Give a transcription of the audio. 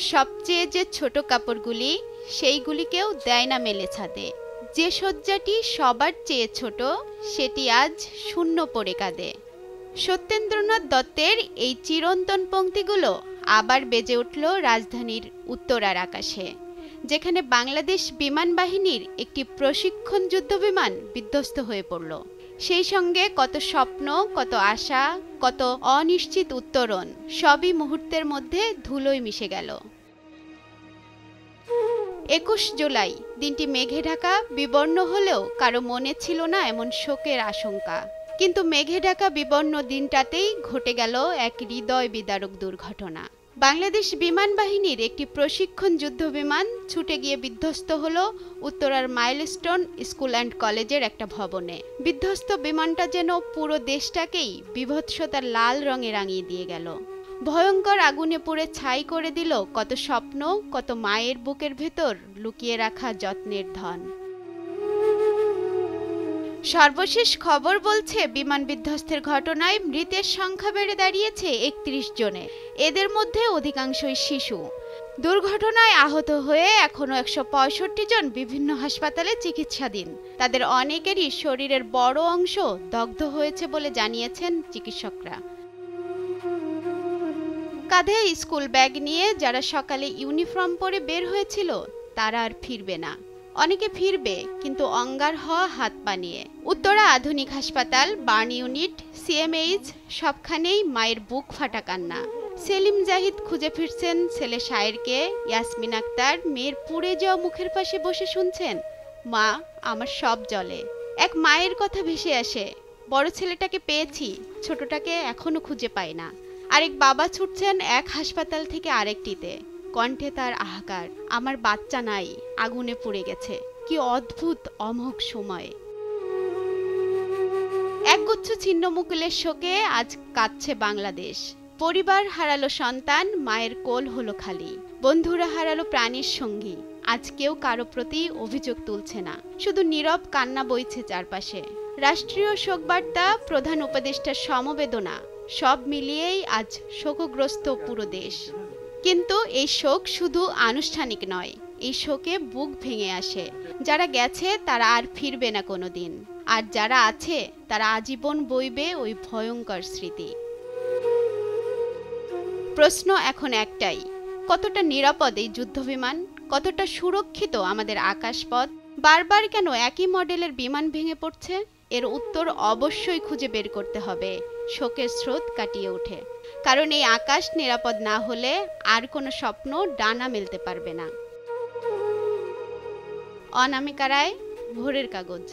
সবচেয়ে যে ছোট কাপড়গুলি সেইগুলিকেও দেয় না মেলে ছাদে। যে শয্যাটি সবার চেয়ে ছোট সেটি আজ শূন্য পড়ে কাঁদে। সত্যেন্দ্রনাথ দত্তের এই চিরন্তন পংক্তিগুলো আবার বেজে উঠল রাজধানীর উত্তরার আকাশে, যেখানে বাংলাদেশ বিমান বাহিনীর একটি প্রশিক্ষণ যুদ্ধবিমান বিধ্বস্ত হয়ে পড়ল। সেই সঙ্গে কত স্বপ্ন, কত আশা, কত অনিশ্চিত উত্তরণ সবই মুহূর্তের মধ্যে ধুলোয় মিশে গেল। ২১ জুলাই দিনটি মেঘে ঢাকা বিবর্ণ হলেও কারো মনে ছিল না এমন শোকের আশঙ্কা। কিন্তু মেঘে ঢাকা বিবর্ণ দিনটাতেই ঘটে গেল এক হৃদয় বিদারক দুর্ঘটনা। বাংলাদেশ বিমান বাহিনীর একটি প্রশিক্ষণ যুদ্ধবিমান ছুটে গিয়ে বিধ্বস্ত হলো উত্তরার মাইলস্টোন স্কুল অ্যান্ড কলেজের একটা ভবনে। বিধ্বস্ত বিমানটা যেন পুরো দেশটাকেই বীভৎসতার লাল রঙে রাঙিয়ে দিয়ে গেল। ভয়ঙ্কর আগুনে পুড়ে ছাই করে দিল কত স্বপ্ন, কত মায়ের বুকের ভেতর লুকিয়ে রাখা যত্নের ধন। সর্বশেষ খবর বলছে বিমান বিধ্বস্তের ঘটনায় মৃতের সংখ্যা বেড়ে দাঁড়িয়েছে ৩১ জনে। এদের মধ্যে অধিকাংশই শিশু। দুর্ঘটনায় আহত হয়ে এখনো ১৬৫ জন বিভিন্ন হাসপাতালে চিকিৎসাধীন। তাদের অনেকেরই শরীরের বড় অংশ দগ্ধ হয়েছে বলে জানিয়েছেন চিকিৎসকরা। কাঁধে স্কুল ব্যাগ নিয়ে যারা সকালে ইউনিফর্ম পরে বের হয়েছিল তারা আর ফিরবে না। অনেকে ফিরবে, কিন্তু অঙ্গার হওয়া হাত পা নিয়ে। উত্তরা আধুনিক হাসপাতাল, বার্ন ইউনিট, সিএমএইচ সবখানেই মায়ের বুক ফাটা কান্না। সেলিম জাহিদ খুঁজে ফিরছেন ছেলে শায়েরকে। ইয়াসমিন আক্তার মেয়ের পুড়ে যাওয়া মুখের পাশে বসে শুনছেন, মা আমার সব জলে। এক মায়ের কথা ভেসে আসে, বড় ছেলেটাকে পেয়েছি, ছোটটাকে এখনো খুঁজে পাই না। আরেক বাবা ছুটছেন এক হাসপাতাল থেকে আরেকটিতে, কণ্ঠে তার হাহাকার, আমার বাচ্চা নাই, আগুনে পুড়ে গেছে। কি অদ্ভুত অমোঘ সময়। একগুচ্ছ ছিন্ন মুকুলের শোকে আজ কাঁদছে বাংলাদেশ। পরিবার হারালো সন্তান, মায়ের কোল হলো খালি। বন্ধুরা হারালো প্রাণীর সঙ্গী। আজ কেউ কারো প্রতি অভিযোগ তুলছে না, শুধু নীরব কান্না বইছে চারপাশে। রাষ্ট্রীয় শোকবার্তা, প্রধান উপদেষ্টার সমবেদনা, সব মিলিয়েই আজ শোকগ্রস্ত পুরো দেশ। কিন্তু এই শোক শুধু আনুষ্ঠানিক নয়, এই শোকে বুক ভেঙে আসে। যারা গেছে তারা আর ফিরবে না কোনোদিন, আর যারা আছে তারা আজীবন বইবে ওই ভয়ঙ্কর স্মৃতি। প্রশ্ন এখন একটাই, কতটা নিরাপদ এই যুদ্ধবিমান? কতটা সুরক্ষিত আমাদের আকাশপথ? বারবার কেন একই মডেলের বিমান ভেঙে পড়ছে? এর উত্তর অবশ্যই খুঁজে বের করতে হবে শোকের স্রোত কাটিয়ে উঠে। কারণ এই আকাশ নিরাপদ না হলে আর কোনো স্বপ্ন ডানা মেলতে পারবে না। অনামিকা রায়, ভোরের কাগজ।